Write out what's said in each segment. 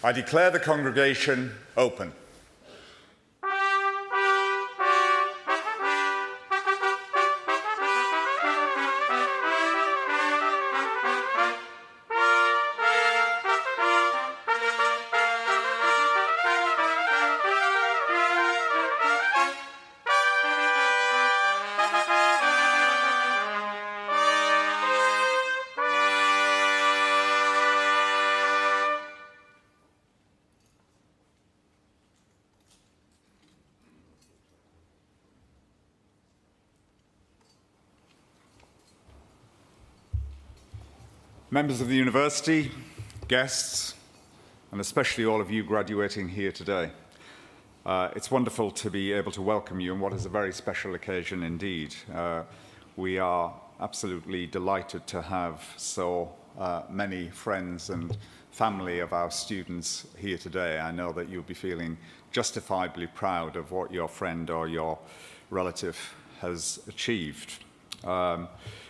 I declare the congregation open. Members of the university, guests, and especially all of you graduating here today. It's wonderful to be able to welcome you on what is a very special occasion indeed. We are absolutely delighted to have so many friends and family of our students here today. I know that you'll be feeling justifiably proud of what your friend or your relative has achieved.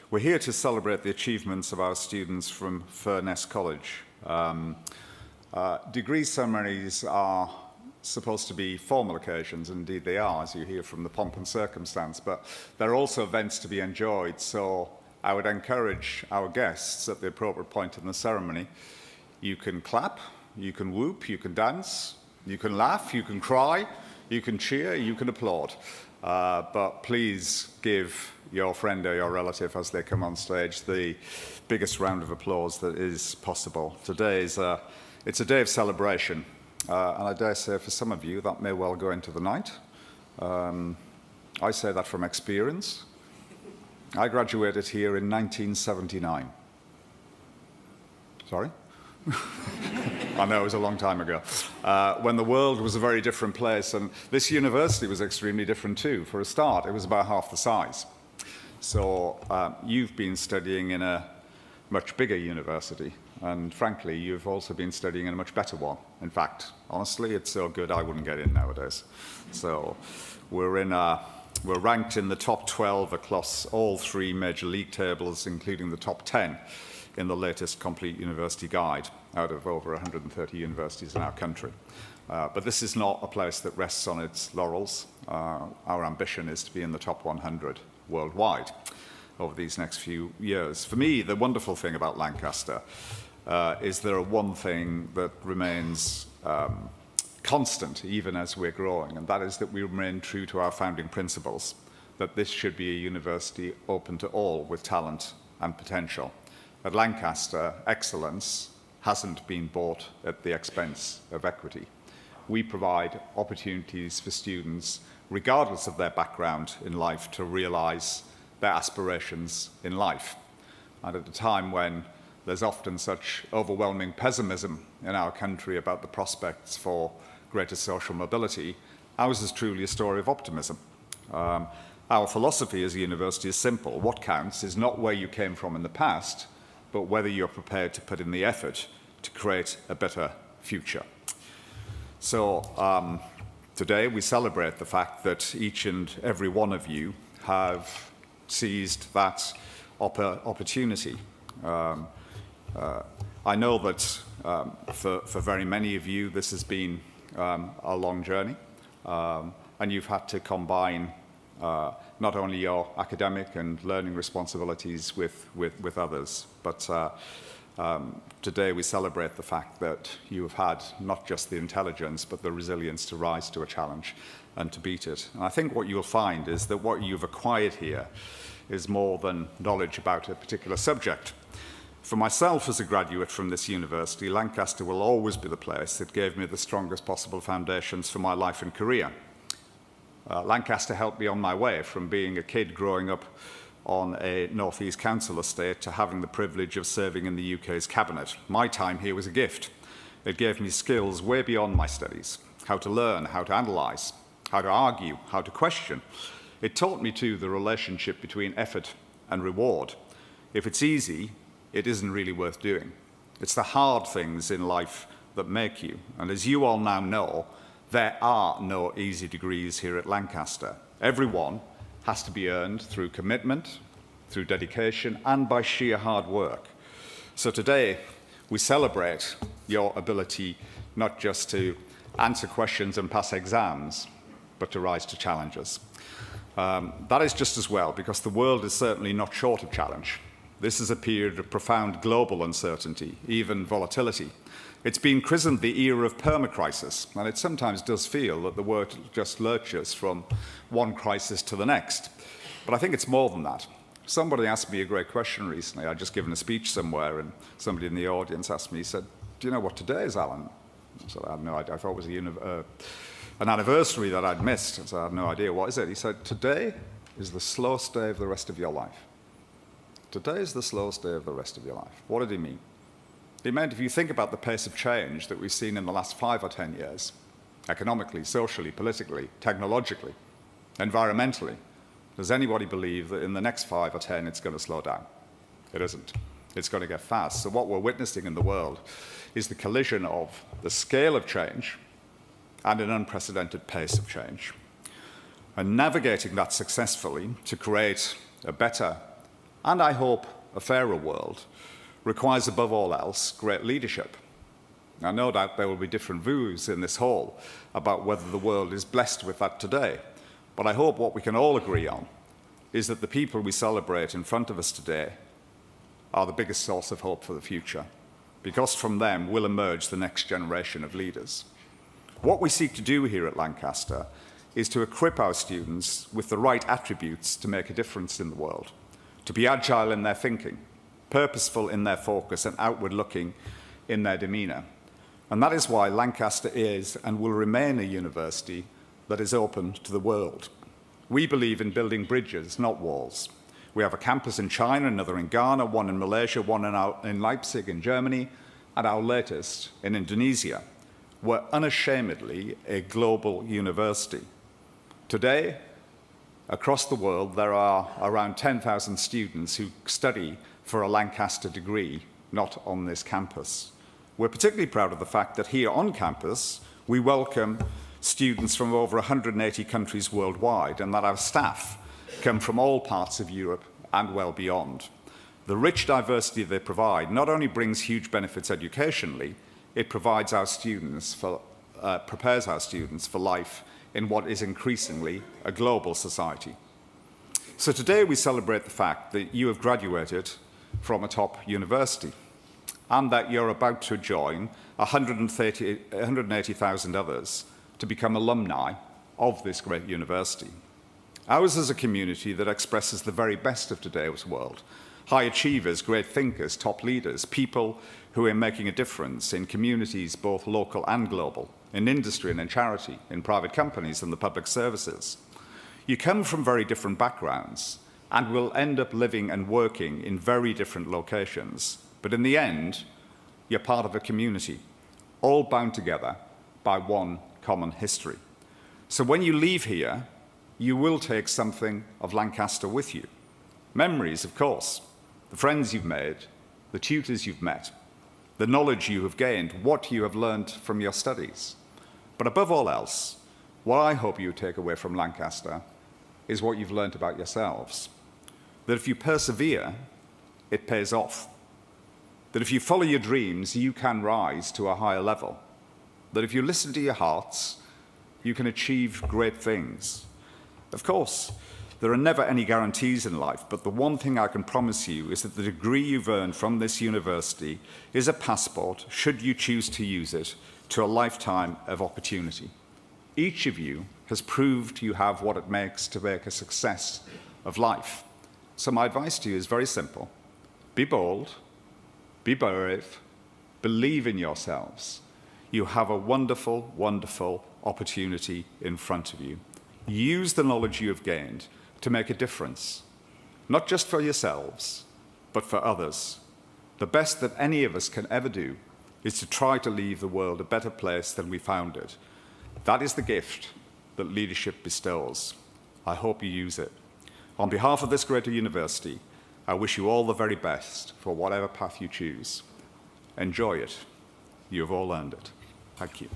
We're here to celebrate the achievements of our students from Furness College. Degree ceremonies are supposed to be formal occasions, indeed they are, as you hear from the pomp and circumstance, but they're also events to be enjoyed, so I would encourage our guests at the appropriate point in the ceremony. You can clap, you can whoop, you can dance, you can laugh, you can cry, you can cheer, you can applaud. But please give your friend or your relative, as they come on stage, the biggest round of applause that is possible. Today is it's a day of celebration, and I dare say for some of you that may well go into the night. I say that from experience. I graduated here in 1979. Sorry? I know, it was a long time ago, when the world was a very different place, and this university was extremely different too. For a start, it was about half the size. So you've been studying in a much bigger university, and frankly, you've also been studying in a much better one. In fact, honestly, it's so good I wouldn't get in nowadays. So we're ranked in the top 12 across all 3 major league tables, including the top 10 in the latest Complete University Guide, out of over 130 universities in our country. But this is not a place that rests on its laurels. Our ambition is to be in the top 100 worldwide over these next few years. For me, the wonderful thing about Lancaster is there are one thing that remains constant even as we're growing, and that is that we remain true to our founding principles, that this should be a university open to all with talent and potential. At Lancaster, excellence hasn't been bought at the expense of equity. We provide opportunities for students, regardless of their background in life, to realise their aspirations in life. And at a time when there's often such overwhelming pessimism in our country about the prospects for greater social mobility, ours is truly a story of optimism. Our philosophy as a university is simple. What counts is not where you came from in the past, but whether you're prepared to put in the effort to create a better future. So today we celebrate the fact that each and every one of you have seized that opportunity. I know that for very many of you this has been a long journey, and you've had to combine not only your academic and learning responsibilities with others, but today we celebrate the fact that you have had not just the intelligence, but the resilience to rise to a challenge and to beat it. And I think what you'll find is that what you've acquired here is more than knowledge about a particular subject. For myself as a graduate from this university, Lancaster will always be the place that gave me the strongest possible foundations for my life and career. Lancaster helped me on my way from being a kid growing up on a North East Council estate to having the privilege of serving in the UK's cabinet. My time here was a gift. It gave me skills way beyond my studies, how to learn, how to analyse, how to argue, how to question. It taught me too the relationship between effort and reward. If it's easy, it isn't really worth doing. It's the hard things in life that make you. And as you all now know, there are no easy degrees here at Lancaster. Everyone has to be earned through commitment, through dedication, and by sheer hard work. So today, we celebrate your ability not just to answer questions and pass exams, but to rise to challenges. That is just as well, because the world is certainly not short of challenge. This is a period of profound global uncertainty, even volatility. It's been christened the era of permacrisis, and it sometimes does feel that the word just lurches from one crisis to the next. But I think it's more than that. Somebody asked me a great question recently. I'd just given a speech somewhere, and somebody in the audience asked me, he said, "Do you know what today is, Alan?" I said, "I had no idea. I thought it was an anniversary that I'd missed." I said, "I had no idea. What is it?" He said, "Today is the slowest day of the rest of your life." Today is the slowest day of the rest of your life. What did he mean? He meant if you think about the pace of change that we've seen in the last 5 or 10 years, economically, socially, politically, technologically, environmentally, does anybody believe that in the next 5 or 10 it's going to slow down? It isn't. It's going to get fast. So what we're witnessing in the world is the collision of the scale of change and an unprecedented pace of change. And navigating that successfully to create a better and, I hope, a fairer world requires, above all else, great leadership. Now, no doubt there will be different views in this hall about whether the world is blessed with that today. But I hope what we can all agree on is that the people we celebrate in front of us today are the biggest source of hope for the future, because from them will emerge the next generation of leaders. What we seek to do here at Lancaster is to equip our students with the right attributes to make a difference in the world, to be agile in their thinking, purposeful in their focus, and outward-looking in their demeanour. And that is why Lancaster is and will remain a university that is open to the world. We believe in building bridges, not walls. We have a campus in China, another in Ghana, one in Malaysia, one in Leipzig in Germany, and our latest in Indonesia. We're unashamedly a global university. Today, across the world, there are around 10,000 students who study for a Lancaster degree, not on this campus. We're particularly proud of the fact that here on campus, we welcome students from over 180 countries worldwide, and that our staff come from all parts of Europe and well beyond. The rich diversity they provide not only brings huge benefits educationally, it prepares our students for life in what is increasingly a global society. So today we celebrate the fact that you have graduated from a top university and that you're about to join 180,000 others to become alumni of this great university. Ours is a community that expresses the very best of today's world. High achievers, great thinkers, top leaders, people who are making a difference in communities both local and global, in industry and in charity, in private companies and the public services. You come from very different backgrounds and will end up living and working in very different locations. But in the end, you're part of a community, all bound together by one common history. So when you leave here, you will take something of Lancaster with you. Memories, of course, the friends you've made, the tutors you've met, the knowledge you have gained, what you have learned from your studies. But above all else, what I hope you take away from Lancaster is what you've learned about yourselves. That if you persevere, it pays off. That if you follow your dreams, you can rise to a higher level. That if you listen to your hearts, you can achieve great things. Of course, there are never any guarantees in life, but the one thing I can promise you is that the degree you've earned from this university is a passport, should you choose to use it, to a lifetime of opportunity. Each of you has proved you have what it makes to make a success of life. So my advice to you is very simple. Be bold, be brave, believe in yourselves. You have a wonderful, wonderful opportunity in front of you. Use the knowledge you have gained to make a difference, not just for yourselves, but for others. The best that any of us can ever do is to try to leave the world a better place than we found it. That is the gift that leadership bestows. I hope you use it. On behalf of this great university, I wish you all the very best for whatever path you choose. Enjoy it. You have all earned it. Thank you.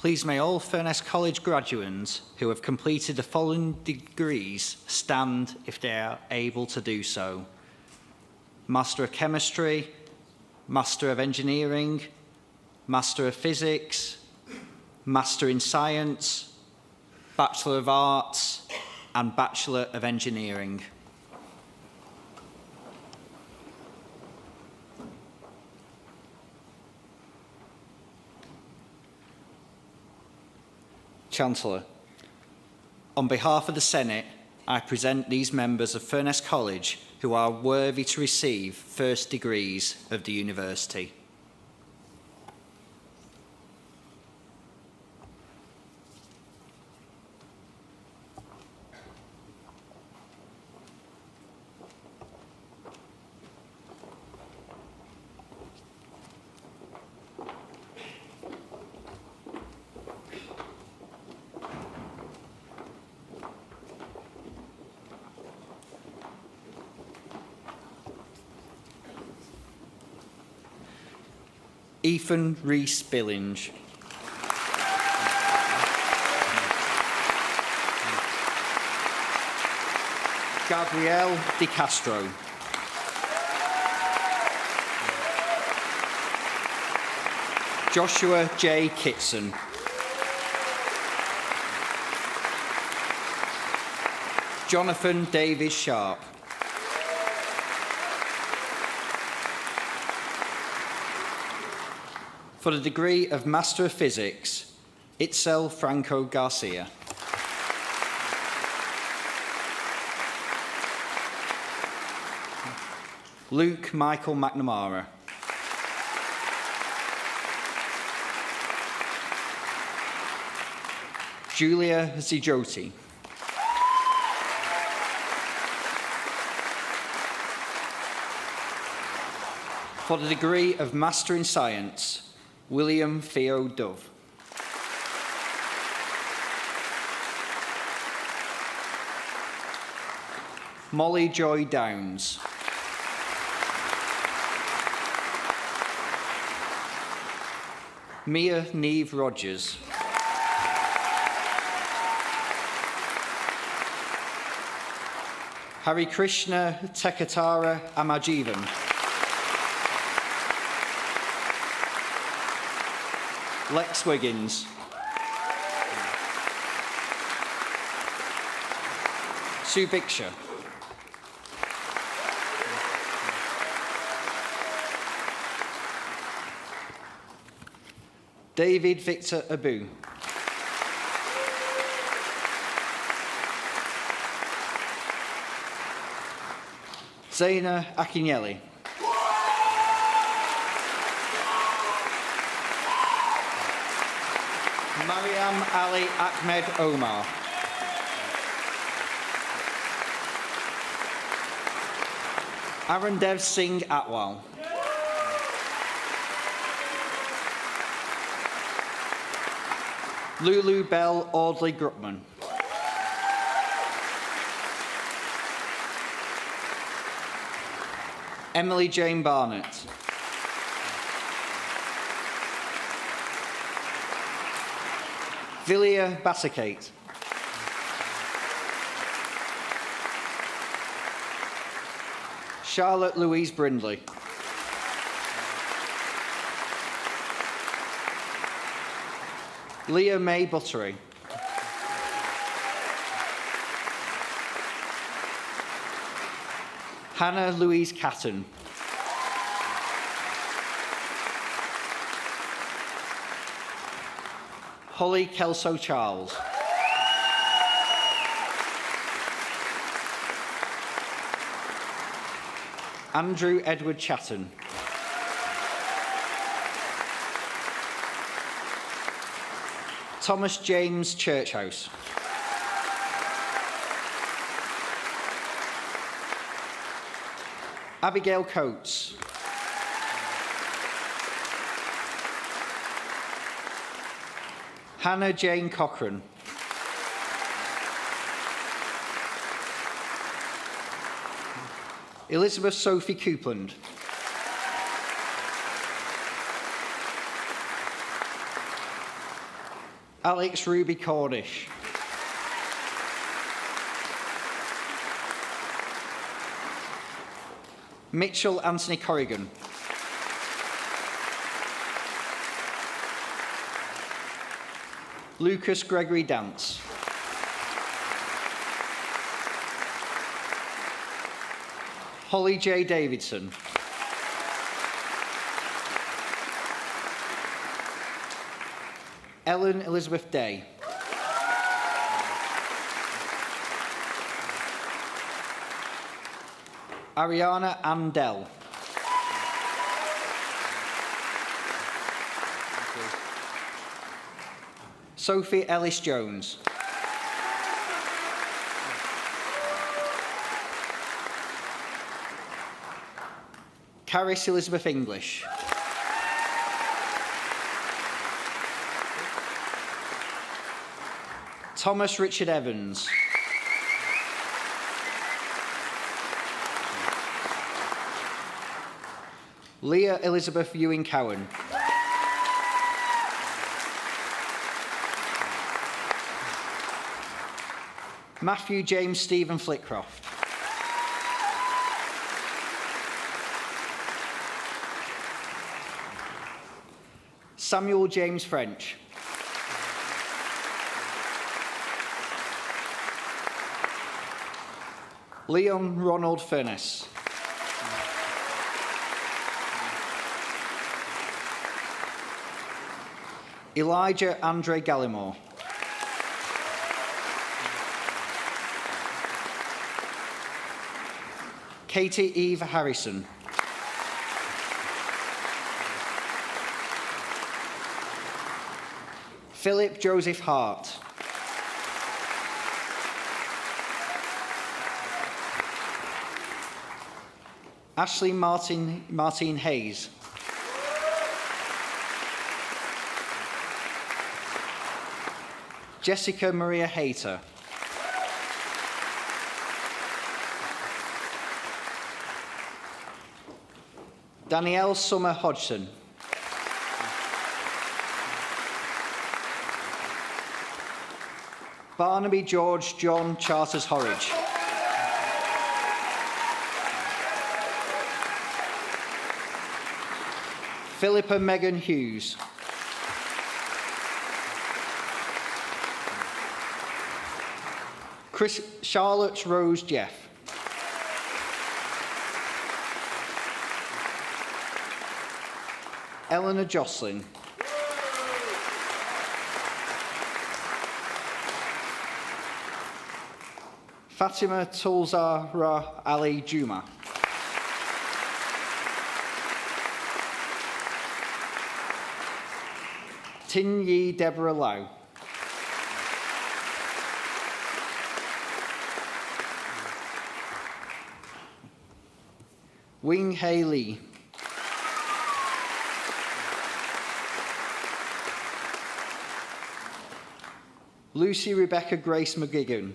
Please may all Furness College graduates who have completed the following degrees stand if they are able to do so. Master of Chemistry, Master of Engineering, Master of Physics, Master in Science, Bachelor of Arts, and Bachelor of Engineering. Chancellor, on behalf of the Senate, I present these members of Furness College who are worthy to receive first degrees of the university. Ethan Rees Billinge. Gabrielle Di Castro. Joshua J. Kitson. Jonathan Davis Sharp. For the degree of Master of Physics, Itzel Franco Garcia. Luke Michael McNamara. Julia Zijoti. For the degree of Master in Science, William Theo Dove. Molly Joy Downs. Mia Neve Rogers. Hari Krishna Tekatara Amajivan. Lex Wiggins. Sue Biksha. David Victor Abu. Zaina Akinyeli. Mariam Ali Ahmed Omar. Arandev Singh Atwal. Lulu Bell Audley Gruckman. Emily Jane Barnett. Villia Bassacate. Charlotte Louise Brindley. Leah May Buttery. Hannah Louise Catton. Holly Kelso Charles. Andrew Edward Chatton. Thomas James Churchhouse. Abigail Coates. Hannah Jane Cochran. Elizabeth Sophie Coupland. Alex Ruby Cornish. Mitchell Anthony Corrigan. Lucas Gregory Dance. Holly J. Davidson. Ellen Elizabeth Day. Ariana Andell. Sophie Ellis Jones. Caris Elizabeth English. Thomas Richard Evans. Leah Elizabeth Ewing Cowan. Matthew James Stephen Flitcroft. Samuel James French. Leon Ronald Furness. Elijah Andre Gallimore. Katie Eve Harrison. Philip Joseph Hart. Ashley Martin Hayes. Jessica Maria Hayter. Danielle Summer Hodgson. Barnaby George John Charters Horridge. Philippa Megan Hughes. Charlotte Rose Jeff. Eleanor Jocelyn. Fatima Tulzara Ali Juma. Tin Yi Deborah Lau. Wing Hei Lee. Lucy Rebecca Grace McGigan.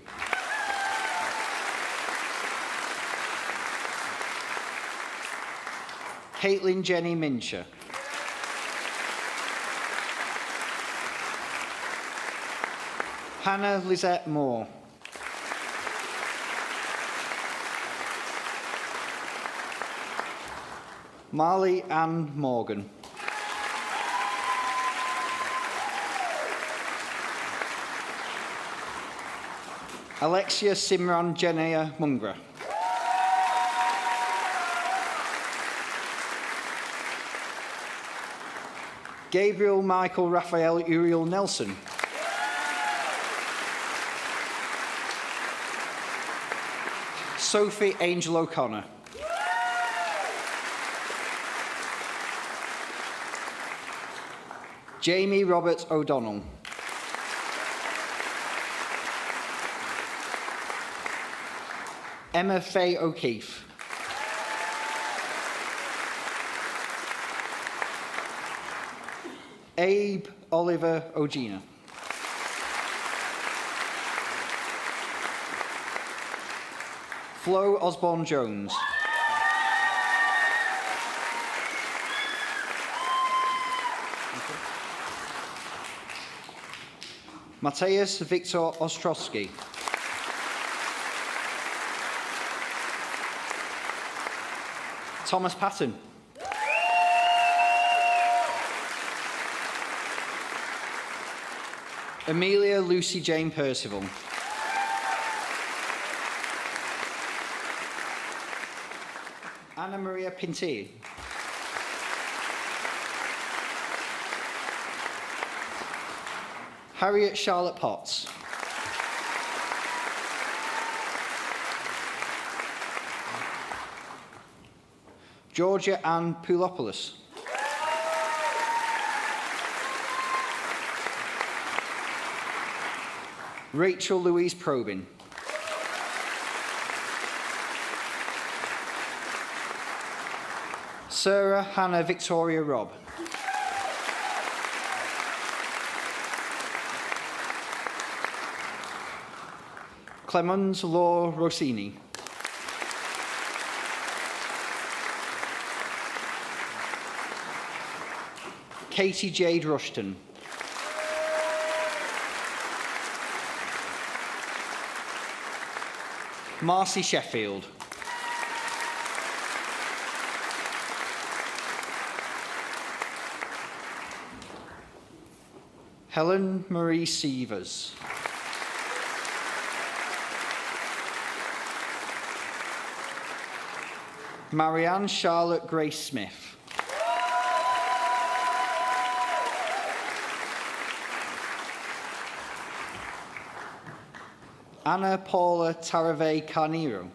Caitlin Jenny Mincher. Hannah Lizette Moore. Marley Ann Morgan. Alexia Simran Jenea Mungra. Gabriel Michael Raphael Uriel Nelson. Sophie Angel O'Connor. Jamie Robert O'Donnell. Emma Faye O'Keefe. Abe Oliver Ogina. Flo Osborne Jones. Mateusz Victor Ostrowski. Thomas Patton. Amelia Lucy Jane Percival. Anna Maria Pinti. Harriet Charlotte Potts. Georgia Ann Poulopoulos. Rachel Louise Probin. Sarah Hannah Victoria Robb. Clemens Law Rossini. Katie Jade Rushton. Marcy Sheffield. Helen Marie Sievers. Marianne Charlotte Grace Smith. Anna Paula Taravay Carnero.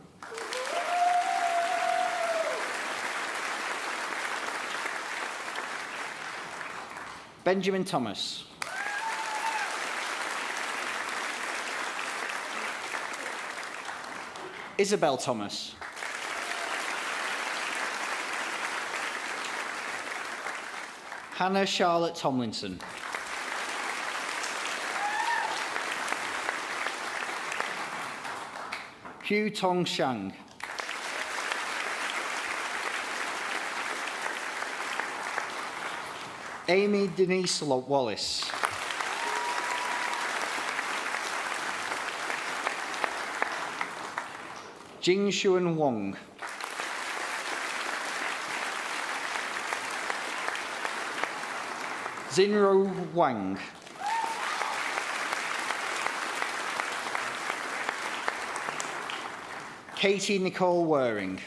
Benjamin Thomas. Isabel Thomas. Hannah Charlotte Tomlinson. Hugh Tong Shang. Amy Denise Wallace. Jing Xuan Wong. Zinro Wang. Katie Nicole Waring.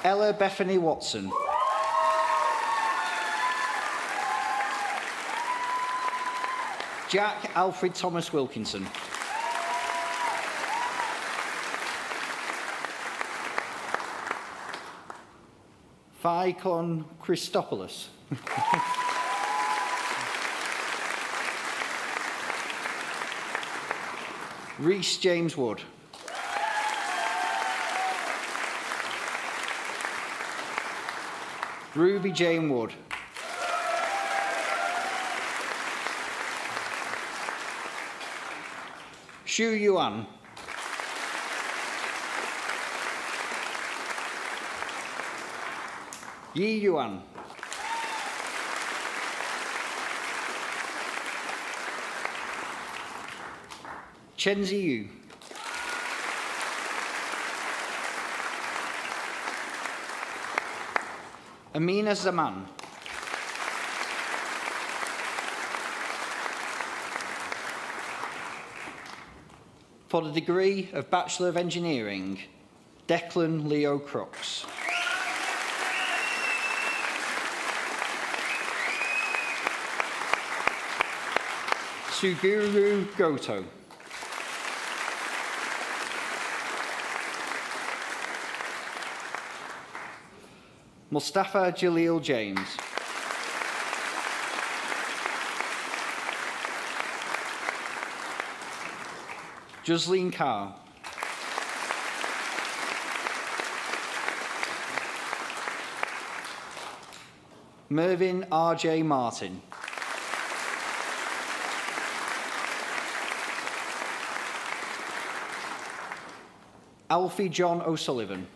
Ella Bethany Watson. Jack Alfred Thomas Wilkinson. Vicon Christopoulos. Reese James Wood. Ruby Jane Wood. Xu Yuan. Yi Yuan. Chen Ziyu. Amina Zaman. For the degree of Bachelor of Engineering, Declan Leo Crooks. Suguru Goto. Mustafa Jalil James. Jocelyn Carr. Mervyn R.J. Martin. Alfie John O'Sullivan.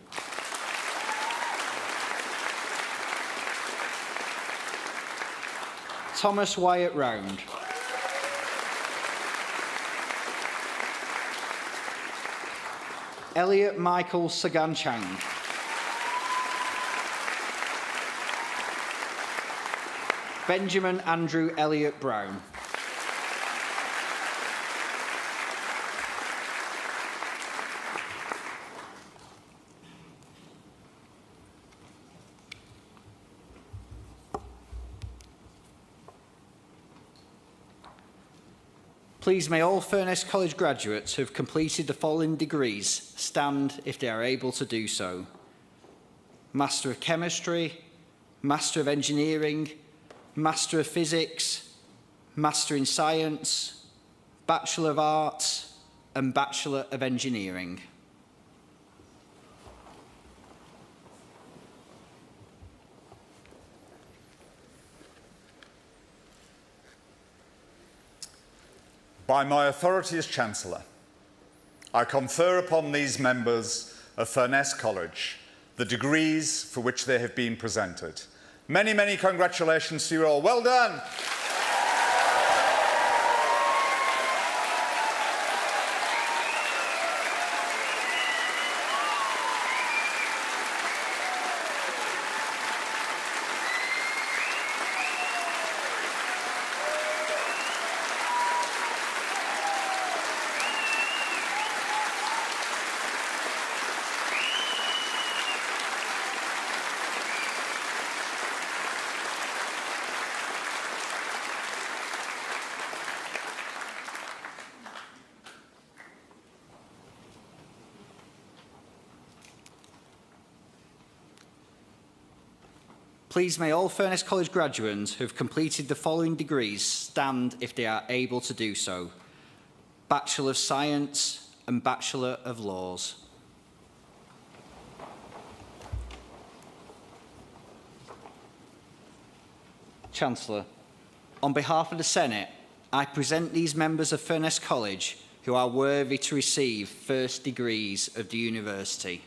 Thomas Wyatt Round. Elliot Michael Sagan Chang. Benjamin Andrew Elliott Brown. Please may all Furness College graduates who have completed the following degrees stand if they are able to do so. Master of Chemistry, Master of Engineering, Master of Physics, Master in Science, Bachelor of Arts, and Bachelor of Engineering. By my authority as Chancellor, I confer upon these members of Furness College the degrees for which they have been presented. Many, many congratulations to you all. Well done. Please may all Furness College graduates who have completed the following degrees stand if they are able to do so. Bachelor of Science and Bachelor of Laws. Chancellor, on behalf of the Senate, I present these members of Furness College who are worthy to receive first degrees of the university.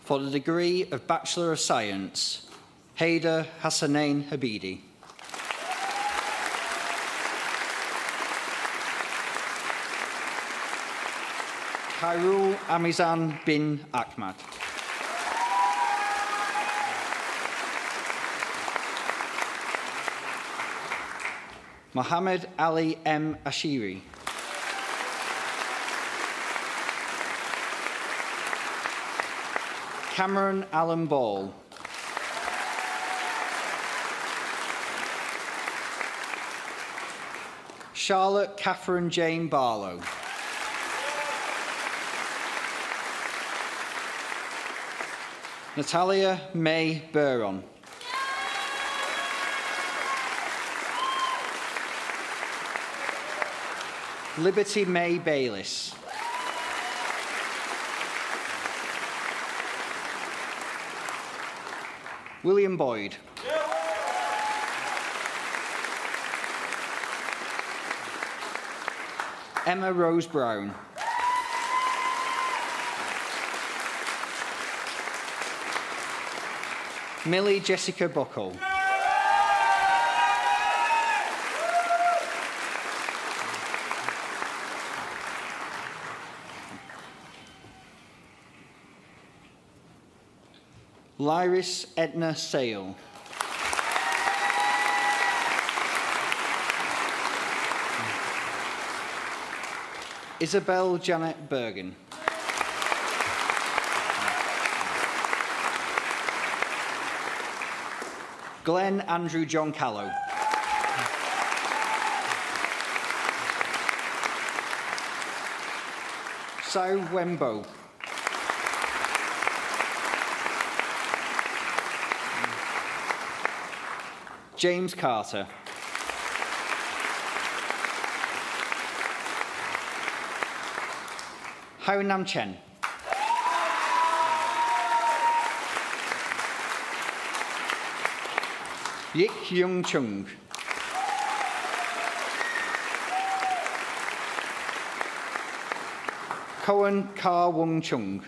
For the degree of Bachelor of Science, Haider Hassanain Habidi. Khairul Amizan bin Ahmad. Mohammed Ali M. Ashiri. Cameron Allen Ball. Charlotte Catherine Jane Barlow. Natalia May Burron. Liberty May Bayliss. William Boyd. Emma Rose Brown. Millie Jessica Buckle. Lyris Edna Sale. Isabel Janet Bergen. Glenn Andrew John Callow. Sao Wembo. James Carter. Hao Nam Chen. Yik Yung Chung. Cohen Ka Wong Chung.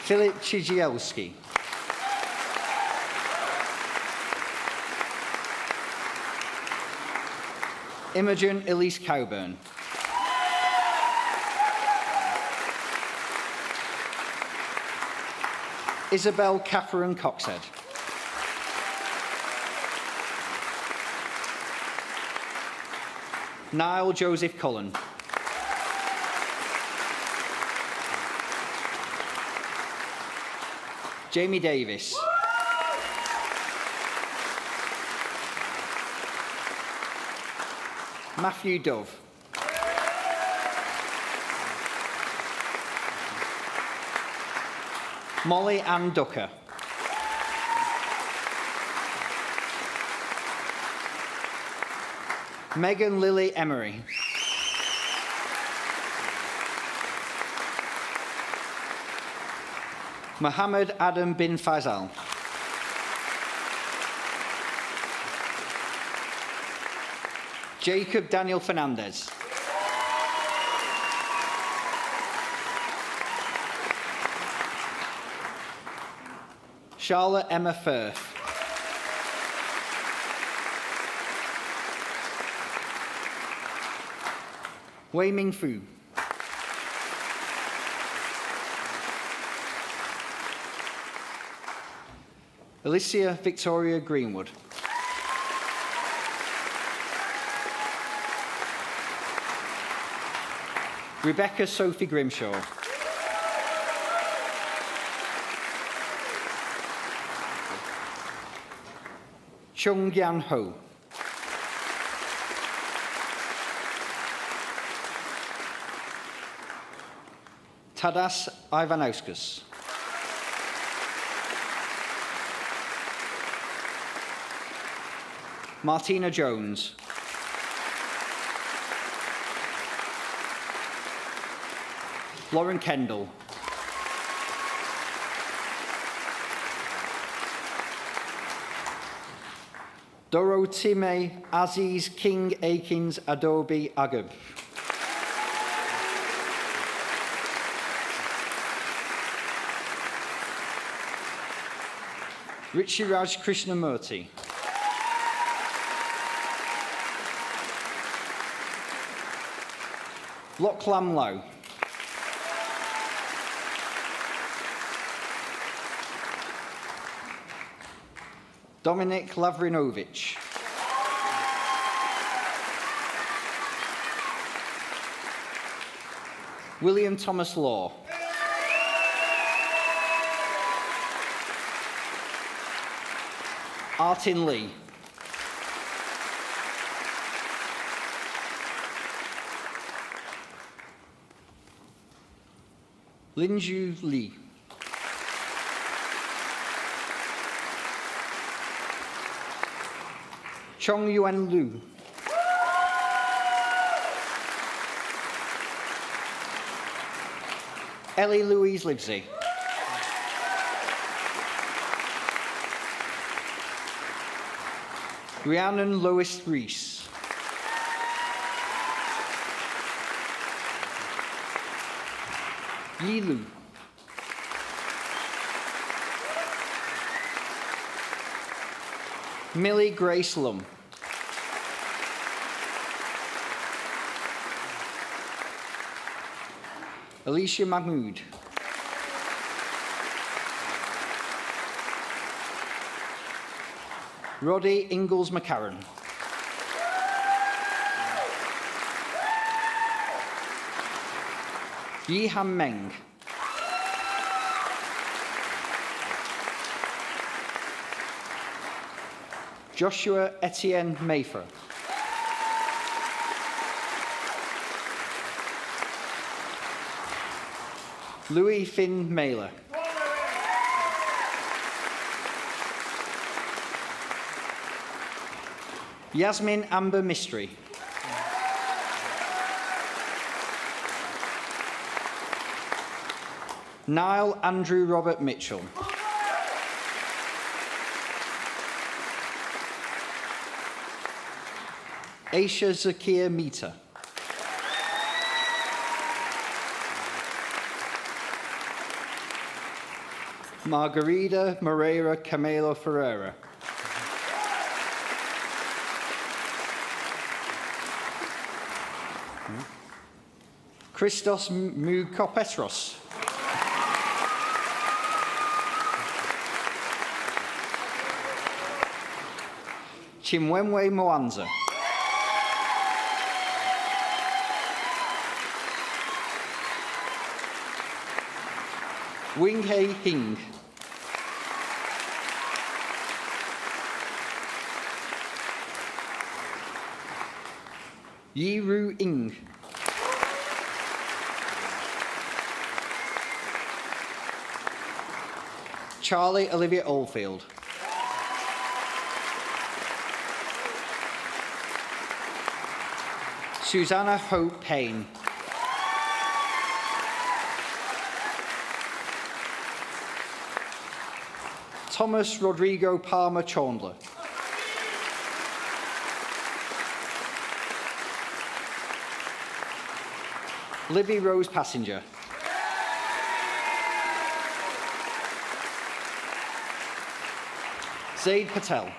Philip Chigielski. Imogen Elise Cowburn. Isabel Catherine Coxhead. Niall Joseph Cullen. Jamie Davis. Matthew Dove. Molly Ann Ducker. Megan Lily Emery. Mohammed Adam bin Faisal. Jacob Daniel Fernandez. Charlotte Emma Firth. Wei Ming Fu. Alicia Victoria Greenwood. Rebecca Sophie Grimshaw. Chung Yan Ho. Tadas Ivanauskas. Martina Jones. Lauren Kendall. Dorotime Aziz King Akins Adobe Agab. Richiraj Krishnamurti. Loch Lam Low. Dominic Lavrinovich. William Thomas Law. Artin Lee. Linju Lee. Chong Yuan Lu. Ellie Louise Livesey. Rhiannon Lois Rees. Yi Lu. Millie Grace Lum. Alicia Mahmood. Roddy Ingalls McCarran. Yi Han Meng. Joshua Etienne Mayfer. Louis Finn Mailer. Yasmin Amber Mystery. Niall Andrew Robert Mitchell. Aisha Zakia Mita. Margarida Moreira Camelo Ferreira. Christos Moukopetros. Chimwemwe Mwanza. Wing-Hei Hing. Yiru Ing. Charlie Olivia Oldfield. Susanna Hope Payne. Thomas Rodrigo Palmer Chandler. Libby Rose Passenger. Zaid Patel.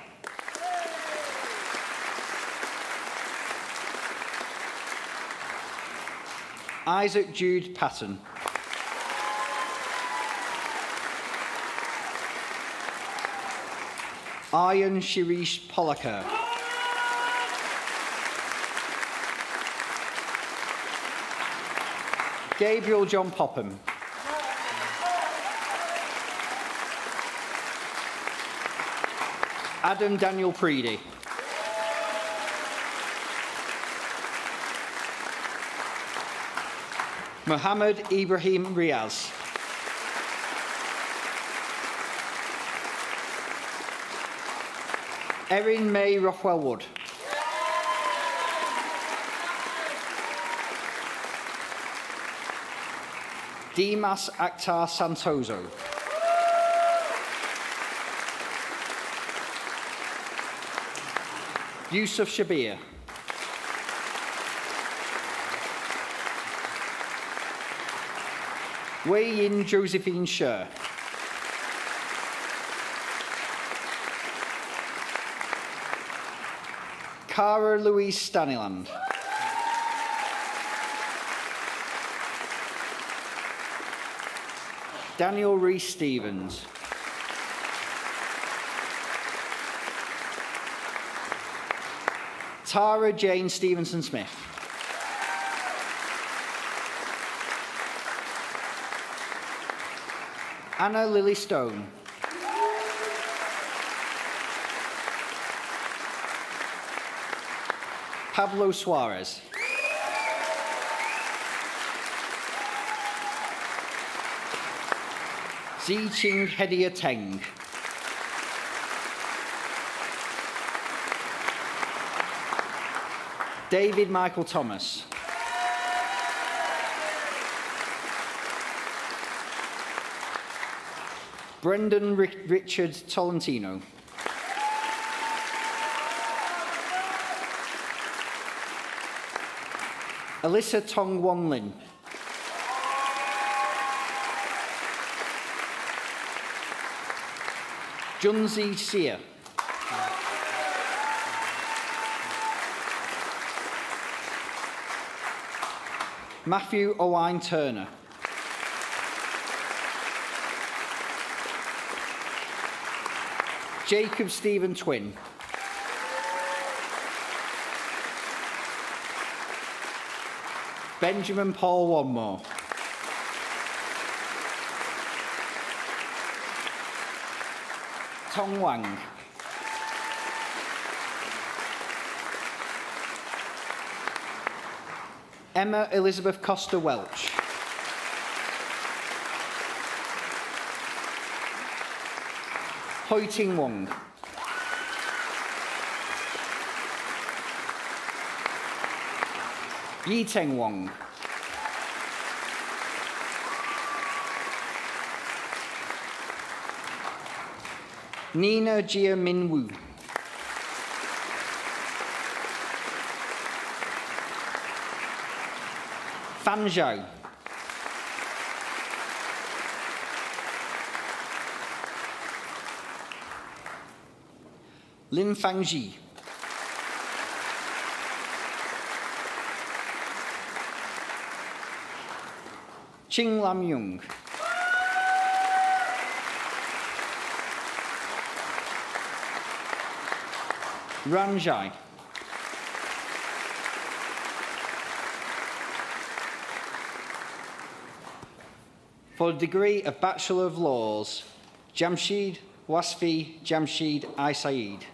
Isaac Jude Patton. Aryan Shirish Polakar. Gabriel John Popham. Adam Daniel Preedy. Mohammed Ibrahim Riaz. Erin May Rothwell Wood. Dimas Akhtar Santoso. Yusuf Shabir. Wei Yin Josephine Sher. Cara Louise Staniland. Daniel Reese Stevens. Tara Jane Stevenson Smith. Anna Lily Stone. Pablo Suarez. Ziqing Hedia Teng. David Michael Thomas. Brendan Richard Tolentino. Alyssa Tong Won Lin. Junzi Xia. Matthew Owain Turner. Jacob Stephen Twin. Benjamin Paul Wanmore. Tong Wang. Emma Elizabeth Costa Welch. Hoi Ting Wong. Yi Teng Wong. Nina Jia Min Wu. Fan Zhao. Lin Fangji. Ching Lam Yung. Ran Zhai. For the degree of Bachelor of Laws, Jamshid Wasfi Jamshid I Saeed.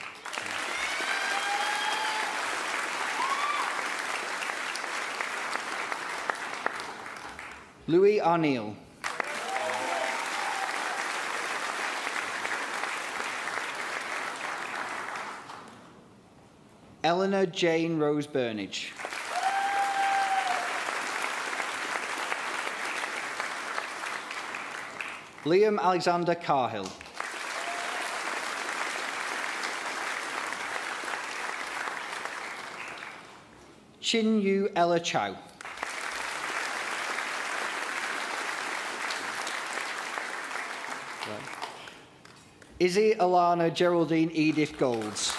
Louis Arneal. Eleanor Jane Rose Burnage. Liam Alexander Carhill. Chin Yu Ella Chow. Izzy Alana Geraldine Edith Golds.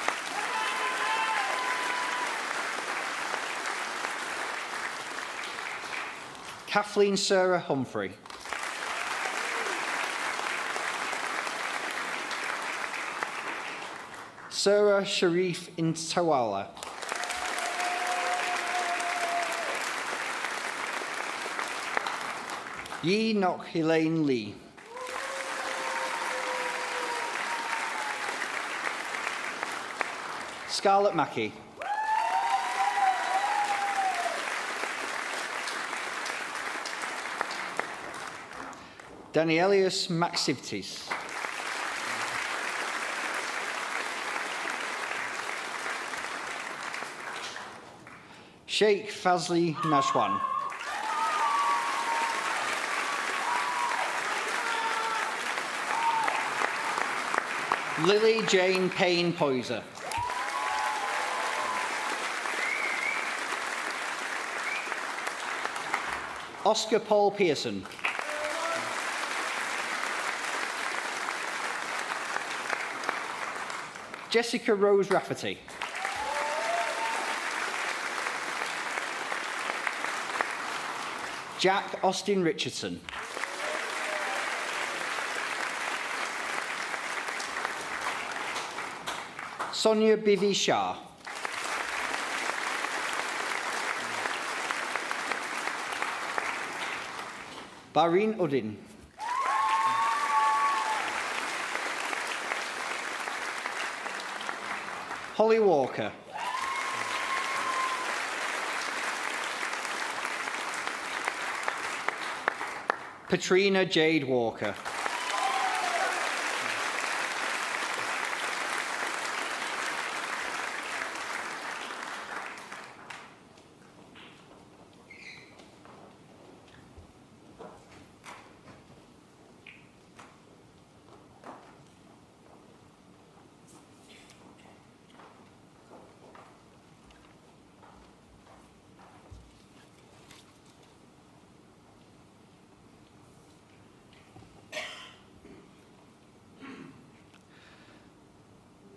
Kathleen Sarah Humphrey. Sarah Sharif Intawala. Yi Nok Elaine Lee. Scarlett Mackey. Danielius Maxivtis. Sheikh Fazli Nashwan. Lily Jane Payne Poyser. Oscar Paul Pearson. Jessica Rose Rafferty. Jack Austin Richardson. Sonia Bivi Shah. Barin Uddin. Holly Walker. Katrina Jade Walker.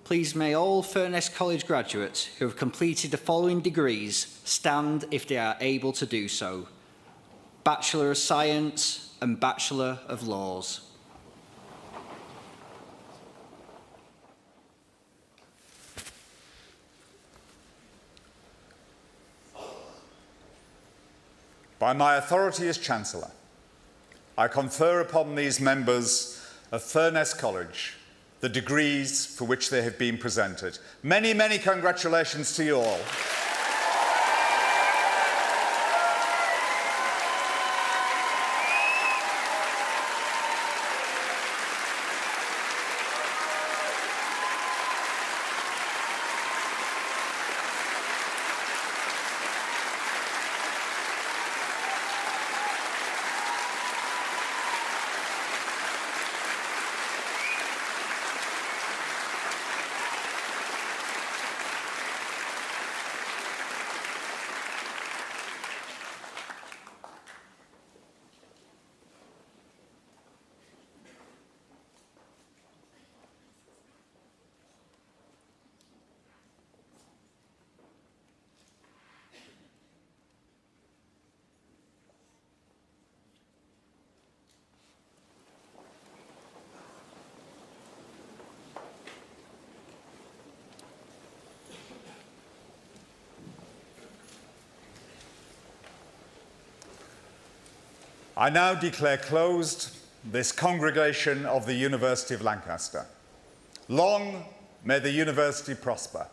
Please may all Furness College graduates who have completed the following degrees stand if they are able to do so. Bachelor of Science and Bachelor of Laws. By my authority as Chancellor, I confer upon these members of Furness College the degrees for which they have been presented. Many, many congratulations to you all. I now declare closed this congregation of the University of Lancaster. Long may the university prosper.